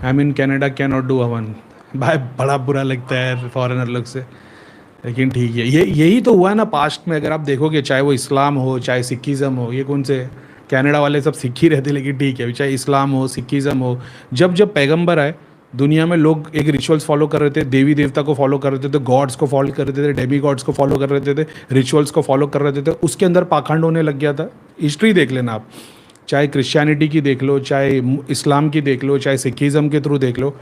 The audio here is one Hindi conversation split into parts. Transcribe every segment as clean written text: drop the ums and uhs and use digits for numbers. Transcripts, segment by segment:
I mean Canada can not do हवन। भाई बड़ा बुरा लगता है फॉरेनर लोग से। लेकिन ठीक है, ये यही तो हुआ है ना पास्ट में। अगर आप देखोगे, चाहे वो इस्लाम हो चाहे सिखिज़म हो, ये कौन से कनाडा वाले सब सिख ही रहते, लेकिन ठीक है, चाहे इस्लाम हो सिखिज़म हो, जब जब पैगंबर आए दुनिया में, लोग एक रिचुअल्स फॉलो कर रहे थे, देवी देवता को फॉलो कर रहे थे, गॉड्स को फॉलो कर रहे थे, डेमी गॉड्स को फॉलो कर रहे थे, रिचुअल्स को फॉलो कर रहे थे, उसके अंदर पाखंड होने लग गया था। हिस्ट्री देख लेना आप, चाहे क्रिश्चियनिटी की देख लो, चाहे इस्लाम की देख लो, चाहे सिखिज़म के थ्रू देख लो,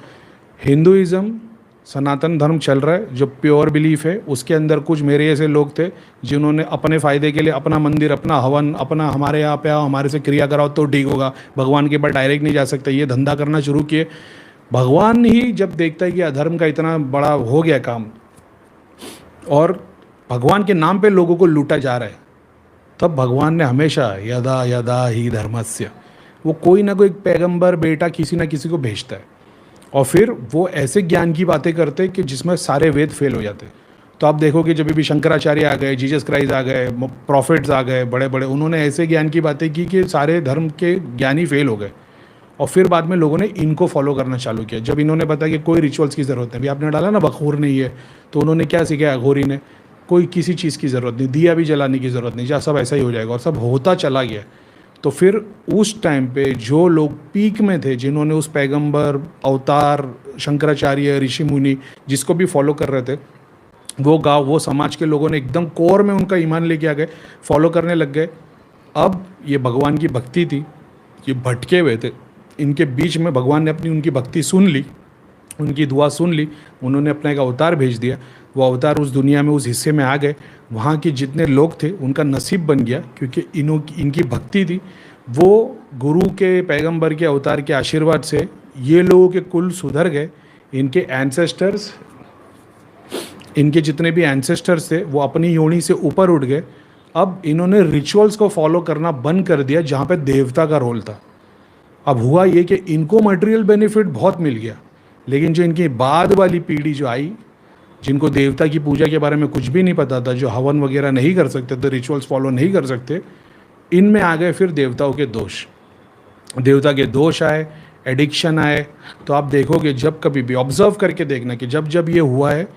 हिंदुइज़्म सनातन धर्म चल रहा है जो प्योर बिलीफ है। उसके अंदर कुछ मेरे ऐसे लोग थे जिन्होंने अपने फ़ायदे के लिए अपना मंदिर, अपना हवन, अपना हमारे यहाँ पे आओ, हमारे से क्रिया कराओ तो ठीक होगा, भगवान के पास डायरेक्ट नहीं जा सकते, ये धंधा करना शुरू किए। भगवान ही जब देखता है कि अधर्म का इतना बड़ा हो गया काम और भगवान के नाम पे लोगों को लूटा जा रहा है, तब भगवान ने हमेशा यदा यदा ही धर्मस्य, वो कोई ना कोई पैगंबर बेटा किसी ना किसी को भेजता है। और फिर वो ऐसे ज्ञान की बातें करते कि जिसमें सारे वेद फेल हो जाते। तो आप देखोगे जब भी शंकराचार्य आ गए, जीसस क्राइस्ट आ गए, प्रॉफिट्स आ गए बड़े बड़े, उन्होंने ऐसे ज्ञान की बातें की कि सारे धर्म के ज्ञानी फेल हो गए। और फिर बाद में लोगों ने इनको फॉलो करना चालू किया। जब इन्होंने बताया कि कोई रिचुअल्स की ज़रूरत नहीं, अभी आपने डाला ना बखूर नहीं है, तो उन्होंने क्या सीखा अघोरी ने, कोई किसी चीज़ की ज़रूरत नहीं, दिया भी जलाने की ज़रूरत नहीं, जहाँ सब ऐसा ही हो जाएगा, और सब होता चला गया। तो फिर उस टाइम पे जो लोग पीक में थे, जिन्होंने उस पैगंबर अवतार शंकराचार्य ऋषि मुनि जिसको भी फॉलो कर रहे थे, वो गांव वो समाज के लोगों ने एकदम कोर में उनका ईमान लेके आ गए, फॉलो करने लग गए। अब ये भगवान की भक्ति थी, ये भटके हुए थे, इनके बीच में भगवान ने अपनी उनकी भक्ति सुन ली, उनकी दुआ सुन ली, उन्होंने अपना एक अवतार भेज दिया। वो अवतार उस दुनिया में उस हिस्से में आ गए, वहाँ के जितने लोग थे उनका नसीब बन गया, क्योंकि इनकी भक्ति थी। वो गुरु के पैगंबर के अवतार के आशीर्वाद से ये लोगों के कुल सुधर गए। इनके एंसेस्टर्स, इनके जितने भी एंसेस्टर्स थे वो अपनी योनि से ऊपर उठ गए। अब इन्होंने रिचुअल्स को फॉलो करना बंद कर दिया जहाँ पे देवता का रोल था। अब हुआ ये कि इनको मटेरियल बेनिफिट बहुत मिल गया, लेकिन जो इनकी बाद वाली पीढ़ी जो आई, जिनको देवता की पूजा के बारे में कुछ भी नहीं पता था, जो हवन वगैरह नहीं कर सकते थे, रिचुअल्स फॉलो नहीं कर सकते, इनमें आ गए फिर देवताओं के दोष। देवता के दोष आए, एडिक्शन आए। तो आप देखोगे जब कभी भी ऑब्जर्व करके देखना कि जब जब ये हुआ है,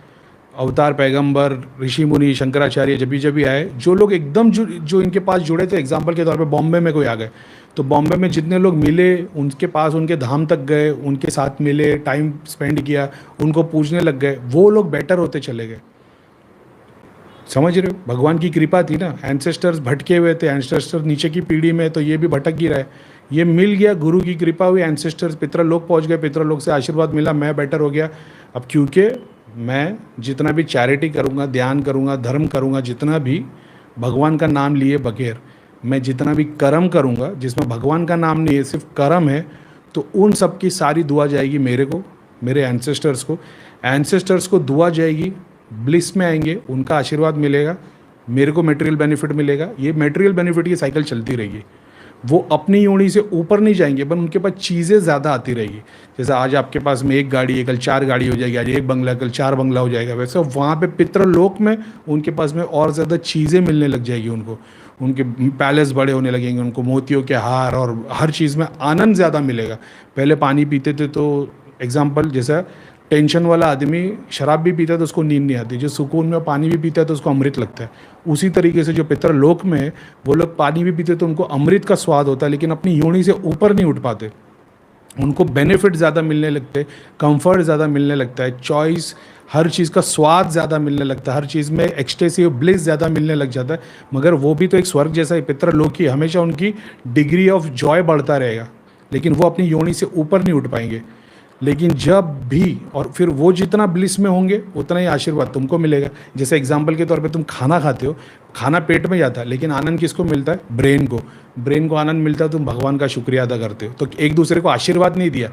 अवतार पैगंबर ऋषि मुनि शंकराचार्य जब भी आए, जो लोग एकदम जो इनके पास जुड़े थे, एग्जाम्पल के तौर पे बॉम्बे में कोई आ गए, तो बॉम्बे में जितने लोग मिले उनके पास, उनके धाम तक गए, उनके साथ मिले, टाइम स्पेंड किया, उनको पूजने लग गए, वो लोग बेटर होते चले गए। समझ रहे हो, भगवान की कृपा थी ना। एंसेस्टर्स भटके हुए थे, एंसेस्टर्स नीचे की पीढ़ी में, तो ये भी भटक ही रहा है। ये मिल गया, गुरु की कृपा हुई, एंसेस्टर्स पितृलोक पहुंच गए, पितृलोक से आशीर्वाद मिला, मैं बेटर हो गया। अब क्योंकि मैं जितना भी चैरिटी करूँगा, ध्यान करूँगा, धर्म करूँगा, जितना भी भगवान का नाम लिए बगैर मैं जितना भी कर्म करूँगा जिसमें भगवान का नाम नहीं है, सिर्फ कर्म है, तो उन सब की सारी दुआ जाएगी मेरे को, मेरे एंसेस्टर्स को दुआ जाएगी, ब्लिस में आएंगे, उनका आशीर्वाद मिलेगा, मेरे को मटेरियल बेनिफिट मिलेगा। ये मटेरियल बेनिफिट की साइकिल चलती रहेगी। वो अपनी योनि से ऊपर नहीं जाएंगे, पर उनके पास चीज़ें ज़्यादा आती रहेगी। जैसे आज आपके पास में एक गाड़ी है, कल 4 गाड़ी हो जाएगी, आज एक बंगला कल 4 बंगला हो जाएगा। वैसे वहाँ पे पितृलोक में उनके पास में और ज़्यादा चीज़ें मिलने लग जाएगी उनको, उनके पैलेस बड़े होने लगेंगे, उनको मोतियों के हार और हर चीज़ में आनंद ज़्यादा मिलेगा। पहले पानी पीते थे तो एग्जाम्पल, जैसा टेंशन वाला आदमी शराब भी पीता है तो उसको नींद नहीं आती, जो सुकून में पानी भी पीता है तो उसको अमृत लगता है। उसी तरीके से जो पितृलोक में है वो लोग पानी भी पीते तो उनको अमृत का स्वाद होता है, लेकिन अपनी योनि से ऊपर नहीं उठ पाते, उनको बेनिफिट ज़्यादा मिलने लगते, कंफर्ट ज़्यादा मिलने लगता है, चॉइस, हर चीज़ का स्वाद ज़्यादा मिलने लगता है, हर चीज़ में एक्सटेसिव ब्लिस ज़्यादा मिलने लग जाता है। मगर वो भी तो एक स्वर्ग जैसा ही पितृलोक ही, हमेशा उनकी डिग्री ऑफ जॉय बढ़ता रहेगा, लेकिन वो अपनी योनि से ऊपर नहीं उठ पाएंगे। लेकिन जब भी, और फिर वो जितना ब्लिस में होंगे उतना ही आशीर्वाद तुमको मिलेगा। जैसे एग्जाम्पल के तौर पे तुम खाना खाते हो, खाना पेट में जाता है, लेकिन आनंद किसको मिलता है? ब्रेन को आनंद मिलता है, तुम भगवान का शुक्रिया अदा करते हो। तो एक दूसरे को आशीर्वाद नहीं दिया,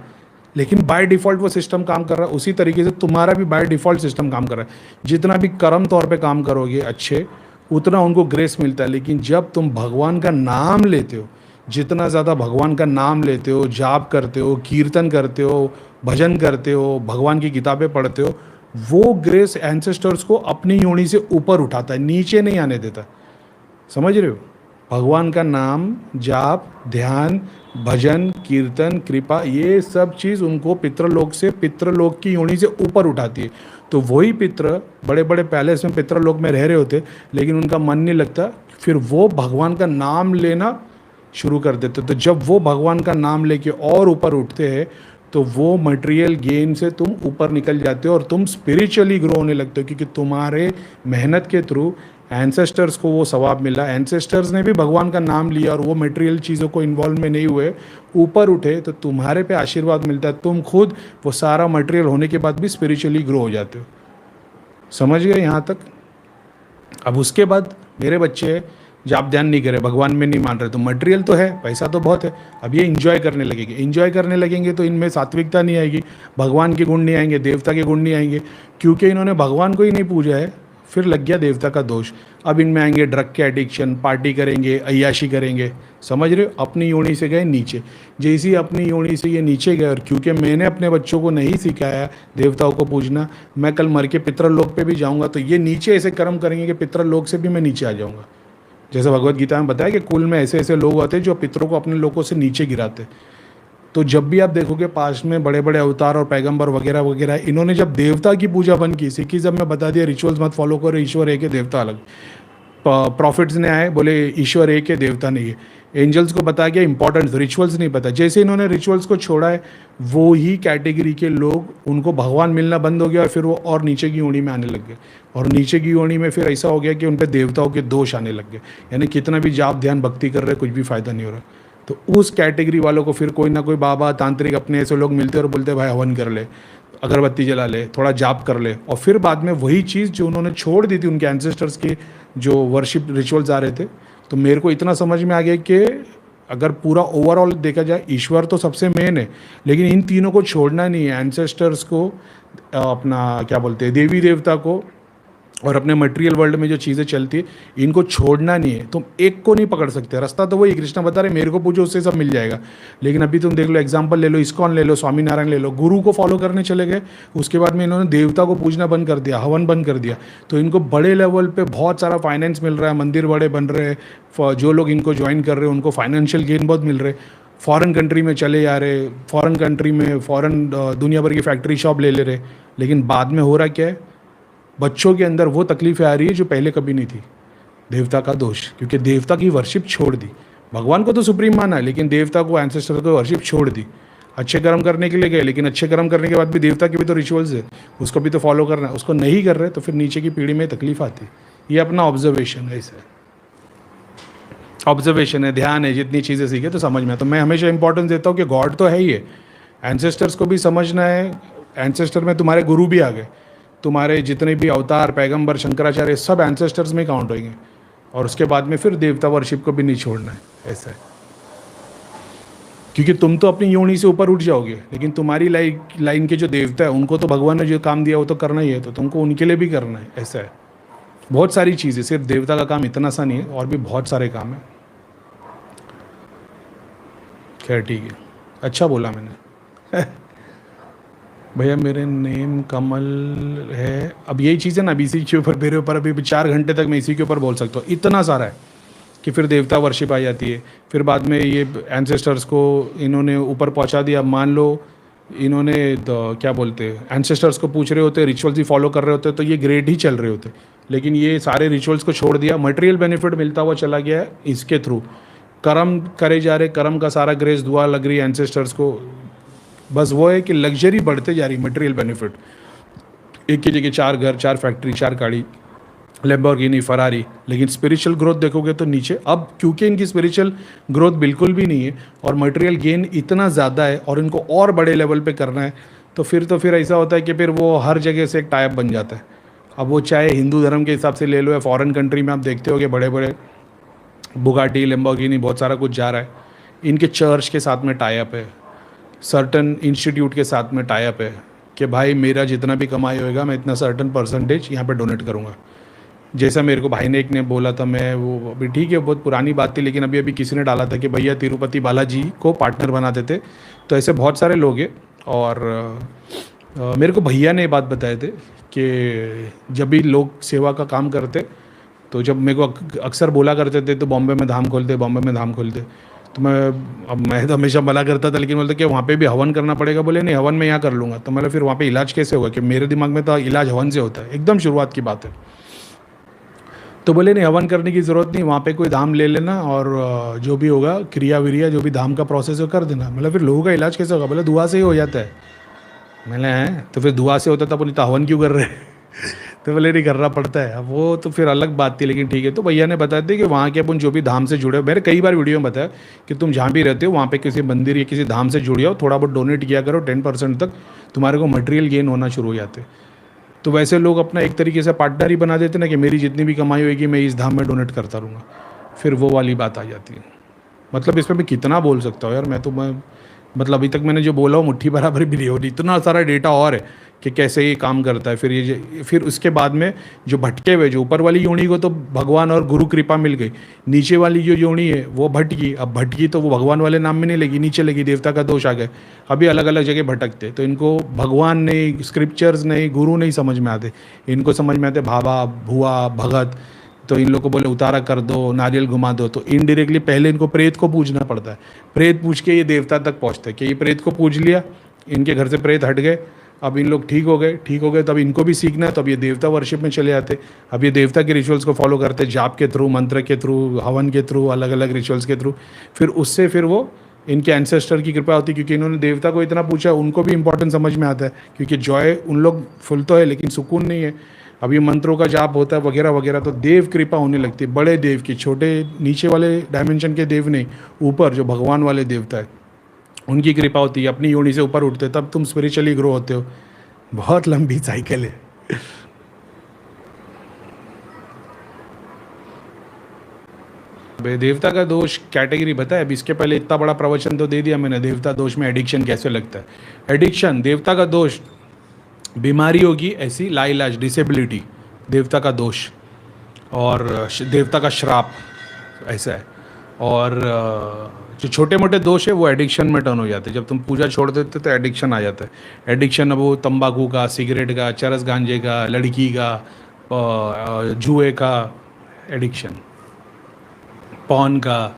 लेकिन बाय डिफ़ॉल्ट वो सिस्टम काम कर रहा है। उसी तरीके से तुम्हारा भी बाय डिफ़ॉल्ट सिस्टम काम कर रहा है। जितना भी कर्म तौर पे काम करोगे अच्छे, उतना उनको ग्रेस मिलता है। लेकिन जब तुम भगवान का नाम लेते हो, जितना ज़्यादा भगवान का नाम लेते हो, जाप करते हो, कीर्तन करते हो, भजन करते हो, भगवान की किताबें पढ़ते हो, वो ग्रेस एंसेस्टर्स को अपनी योनि से ऊपर उठाता है, नीचे नहीं आने देता। समझ रहे हो? भगवान का नाम, जाप, ध्यान, भजन कीर्तन कृपा ये सब चीज़ उनको पितृलोक से, पितृलोक की योनि से ऊपर उठाती है। तो वही पितृ बड़े बड़े पैलेस में पितृलोक में रह रहे होते, लेकिन उनका मन नहीं लगता, फिर वो भगवान का नाम लेना शुरू कर देते। तो जब वो भगवान का नाम लेके और ऊपर उठते हैं, तो वो मटेरियल गेन से तुम ऊपर निकल जाते हो और तुम स्पिरिचुअली ग्रो होने लगते हो, क्योंकि तुम्हारे मेहनत के थ्रू एंसेस्टर्स को वो सवाब मिला, एंसेस्टर्स ने भी भगवान का नाम लिया और वो मटेरियल चीज़ों को इन्वॉल्व में नहीं हुए, ऊपर उठे, तो तुम्हारे पे आशीर्वाद मिलता है। तुम खुद वो सारा मटेरियल होने के बाद भी स्पिरिचुअली ग्रो हो जाते हो। समझ गए यहाँ तक? अब उसके बाद मेरे बच्चे जब आप ध्यान नहीं करें, भगवान में नहीं मान रहे, तो मटेरियल तो है, पैसा तो बहुत है, अब ये इंजॉय करने लगेंगे। इंजॉय करने लगेंगे तो इनमें सात्विकता नहीं आएगी, भगवान के गुण नहीं आएंगे, देवता के गुण नहीं आएंगे, क्योंकि इन्होंने भगवान को ही नहीं पूजा है। फिर लग गया देवता का दोष। अब इनमें आएंगे ड्रग के एडिक्शन, पार्टी करेंगे, अय्याशी करेंगे। समझ रहे हो? अपनी योनि से गए नीचे। जैसे ही अपनी योनि से ये नीचे गए, और क्योंकि मैंने अपने बच्चों को नहीं सिखाया देवताओं को पूजना, मैं कल मर के पितृलोक पे भी जाऊंगा तो ये नीचे ऐसे कर्म करेंगे कि पितृलोक से भी मैं नीचे आ जाऊंगा। जैसे भगवत गीता में बताया कि कुल में ऐसे ऐसे लोग होते हैं जो पितरों को अपने लोगों से नीचे गिराते। तो जब भी आप देखोगे पास्ट में बड़े बड़े अवतार और पैगंबर वगैरह वगैरह, इन्होंने जब देवता की पूजा बंद की, सिखिज्म में बता दिया रिचुअल्स मत फॉलो करो, ईश्वर एक है देवता अलग। प्रॉफिट्स ने आए, बोले ईश्वर एक है देवता नहीं है। एंजल्स को बताया गया इंपॉर्टेंट, रिचुअल्स नहीं पता। जैसे इन्होंने रिचुअल्स को छोड़ा है, वो ही कैटेगरी के लोग, उनको भगवान मिलना बंद हो गया और फिर वो और नीचे की योनि में आने लग गए। और नीचे की योनि में फिर ऐसा हो गया कि उन पर देवताओं के दोष आने लग गए। यानी कितना भी जाप ध्यान भक्ति कर रहे, कुछ भी फायदा नहीं हो रहा। तो उस कैटेगरी वालों को फिर कोई ना कोई बाबा तांत्रिक अपने ऐसे लोग मिलते और बोलते भाई हवन कर ले, अगरबत्ती जला ले, थोड़ा जाप कर ले। और फिर बाद में वही चीज़ जो उन्होंने छोड़ दी थी, उनके एंसेस्टर्स की जो वर्शिप रिचुअल्स आ रहे थे, तो मेरे को इतना समझ में आ गया कि अगर पूरा ओवरऑल देखा जाए, ईश्वर तो सबसे मेन है, लेकिन इन तीनों को छोड़ना नहीं है। एंसेस्टर्स को, अपना क्या बोलते हैं, देवी देवता को, और अपने मटेरियल वर्ल्ड में जो चीज़ें चलती है, इनको छोड़ना नहीं है। तुम एक को नहीं पकड़ सकते। रास्ता तो वही कृष्णा बता रहे, मेरे को पूछो उससे सब मिल जाएगा। लेकिन अभी तुम देख लो, एग्जांपल ले लो, इस्कॉन ले लो, स्वामीनारायण ले लो, गुरु को फॉलो करने चले गए, उसके बाद में इन्होंने देवता को पूजना बंद कर दिया, हवन बंद कर दिया। तो इनको बड़े लेवल पे बहुत सारा फाइनेंस मिल रहा है, मंदिर बड़े बन रहे हैं, जो लोग इनको ज्वाइन कर रहे हैं उनको फाइनेंशियल गेन बहुत मिल रहे, फॉरेन कंट्री में चले जा रहे, फॉरेन कंट्री में फॉरेन दुनिया भर की फैक्ट्री शॉप ले रहे। लेकिन बाद में हो रहा क्या है, बच्चों के अंदर वो तकलीफें आ रही है जो पहले कभी नहीं थी। देवता का दोष, क्योंकि देवता की वर्शिप छोड़ दी। भगवान को तो सुप्रीम माना है, लेकिन देवता को, एंसेस्टर को वर्शिप छोड़ दी। अच्छे कर्म करने के लिए गए, लेकिन अच्छे कर्म करने के बाद भी देवता के भी तो रिचुअल्स है, उसको भी तो फॉलो करना है। उसको नहीं कर रहे तो फिर नीचे की पीढ़ी में तकलीफ आती। ये अपना ऑब्जर्वेशन है, ऐसा ऑब्जर्वेशन है, ध्यान है, जितनी चीज़ें सीखे तो समझ में। तो मैं हमेशा इंपॉर्टेंस देता हूँ कि गॉड तो है ही है, एंसेस्टर्स को भी समझना है। एंसेस्टर में तुम्हारे गुरु भी आ गए, तुम्हारे जितने भी अवतार, पैगंबर, शंकराचार्य, सब एंसेस्टर्स में काउंट होंगे। और उसके बाद में फिर देवता वर्शिप को भी नहीं छोड़ना है, ऐसा है। क्योंकि तुम तो अपनी योनि से ऊपर उठ जाओगे, लेकिन तुम्हारी लाइन के जो देवता है, उनको तो भगवान ने जो काम दिया वो तो करना ही है, तो तुमको उनके लिए भी करना है, ऐसा है। बहुत सारी चीज़ें, सिर्फ देवता का काम इतना सा नहीं है, और भी बहुत सारे काम है। खैर ठीक है, अच्छा बोला मैंने। भैया मेरे नेम कमल है। अब यही चीज़ है ना, अब इसी के ऊपर, मेरे ऊपर अभी 4 घंटे तक मैं इसी के ऊपर बोल सकता हूँ। इतना सारा है कि फिर देवता वर्शिप आ जाती है, फिर बाद में ये एंसेस्टर्स को इन्होंने ऊपर पहुँचा दिया। मान लो इन्होंने क्या बोलते हैं, एंसेस्टर्स को पूछ रहे होते, रिचुअल्स ही फॉलो कर रहे होते, तो ये ग्रेड ही चल रहे होते। लेकिन ये सारे रिचुअल्स को छोड़ दिया, मटेरियल बेनिफिट मिलता हुआ चला गया इसके थ्रू। कर्म करे जा रहे, कर्म का सारा ग्रेस दुआ लग रही है एंसेस्टर्स को। बस वो है कि लग्जरी बढ़ते जा रही, मटेरियल बेनिफिट। एक की जगह 4 घर, 4 फैक्ट्री, 4 गाड़ी, लैम्बोर्गिनी, फरारी। लेकिन स्पिरिचुअल ग्रोथ देखोगे तो नीचे। अब क्योंकि इनकी स्पिरिचुअल ग्रोथ बिल्कुल भी नहीं है और मटेरियल गेन इतना ज़्यादा है और इनको और बड़े लेवल पे करना है, तो फिर ऐसा होता है कि फिर वो हर जगह से एक टाइप बन जाता है। अब वो चाहे हिंदू धर्म के हिसाब से ले लो या फॉरेन कंट्री में आप देखते हो बड़े बड़े बुगाटी, लैम्बोर्गिनी, बहुत सारा कुछ जा रहा है। इनके चर्च के साथ में टाइप है, सर्टन इंस्टीट्यूट के साथ में टाइप है कि भाई मेरा जितना भी कमाई होएगा मैं इतना सर्टन परसेंटेज यहाँ पे डोनेट करूँगा। जैसा मेरे को भाई ने एक ने बोला था, मैं वो अभी ठीक है, बहुत पुरानी बात थी, लेकिन अभी किसी ने डाला था कि भैया तिरुपति बालाजी को पार्टनर बना देते। तो ऐसे बहुत सारे लोग हैं। और मेरे को भैया ने ये बात बताए थे कि जब भी लोग सेवा का काम करते, तो जब मेरे को अक्सर बोला करते थे तो बॉम्बे में धाम खोलते, बॉम्बे में धाम खोलते। तो मैं तो हमेशा मना करता था, लेकिन बोलते कि वहाँ पे भी हवन करना पड़ेगा। बोले नहीं, हवन मैं यहाँ कर लूँगा। तो मतलब फिर वहाँ पे इलाज कैसे होगा, कि मेरे दिमाग में तो इलाज हवन से होता है, एकदम शुरुआत की बात है। तो बोले नहीं, हवन करने की ज़रूरत नहीं, वहाँ पे कोई धाम ले लेना और जो भी होगा क्रिया विरिया जो भी धाम का प्रोसेस है कर देना। मतलब फिर लोगों का इलाज कैसे होगा? बोले दुआ से ही हो जाता है। मैंने हैं तो फिर दुआ से होता था, बोली तो हवन क्यों कर रहे हैं? तो बोले नहीं, करना पड़ता है। अब वो तो फिर अलग बात थी, लेकिन ठीक है। तो भैया ने बताया था कि वहाँ के अपन जो भी धाम से जुड़े हो, मैंने कई बार वीडियो में बताया कि तुम जहाँ भी रहते हो वहाँ पे किसी मंदिर या किसी धाम से जुड़े हो, थोड़ा बहुत डोनेट किया करो, 10% तक तुम्हारे को मटेरियल गेन होना शुरू हो जाते। तो वैसे लोग अपना एक तरीके से पार्टनर ही बना देते ना, कि मेरी जितनी भी कमाई होगी मैं इस धाम में डोनेट करता रहूँगा। फिर वो वाली बात आ जाती है। मतलब इसमें मैं कितना बोल सकता हूँ यार, मैं मतलब अभी तक मैंने जो बोला वो मुट्ठी बराबर भी नहीं हो रही, इतना सारा डेटा और है कि कैसे ये काम करता है। फिर उसके बाद में जो भटके हुए, जो ऊपर वाली योनि को तो भगवान और गुरु कृपा मिल गई, नीचे वाली जो योनि है वो भटकी। अब भटकी तो वो भगवान वाले नाम में नहीं लगी, नीचे लगी, देवता का दोष आ गए। अभी अलग अलग जगह भटकते, तो इनको भगवान नहीं, स्क्रिप्चर्स नहीं, गुरु नहीं समझ में आते। इनको समझ में आते भाभा, भुआ, भगत। तो इन लोग को बोले उतारा कर दो, नारियल घुमा दो, तो इनडायरेक्टली पहले इनको प्रेत को पूजना पड़ता है। प्रेत पूछ के ये देवता तक पहुँचते हैं कि ये प्रेत को पूज लिया, इनके घर से प्रेत हट गए, अब इन लोग ठीक हो गए, तब इनको भी सीखना है, तब ये देवता वर्शिप में चले जाते। अब ये देवता के रिचुअल्स को फॉलो करते, जाप के थ्रू, मंत्र के थ्रू, हवन के थ्रू, अलग अलग रिचुअल्स के थ्रू। फिर उससे फिर वो इनके एंसेस्टर की कृपा होती है, क्योंकि इन्होंने देवता को इतना पूछा, उनको भी इंपॉर्टेंट समझ में आता है। क्योंकि जॉय उन लोग फुल तो है, लेकिन सुकून नहीं है। अब ये मंत्रों का जाप होता है वगैरह वगैरह, तो देव कृपा होने लगती है, बड़े देव की, छोटे नीचे वाले डायमेंशन के देव नहीं, ऊपर जो भगवान वाले देवता है उनकी कृपा होती है। अपनी योनि से ऊपर उठते, तब तुम स्पिरिचुअली ग्रो होते हो। बहुत लंबी साइकिल है। देवता का दोष कैटेगरी बताया अब, इसके पहले इतना बड़ा प्रवचन तो दे दिया मैंने, देवता दोष में एडिक्शन कैसे लगता है। एडिक्शन देवता का दोष, बीमारी होगी ऐसी लाइलाज, डिसेबिलिटी देवता का दोष, और देवता का श्राप ऐसा है। और जो छोटे मोटे दोष है वो एडिक्शन में टर्न हो जाते हैं। जब तुम पूजा छोड़ देते तो एडिक्शन आ जाता है। एडिक्शन अब वो तंबाकू का, सिगरेट का, चरस गांजे का, लड़की का, जुए का एडिक्शन, पॉन का,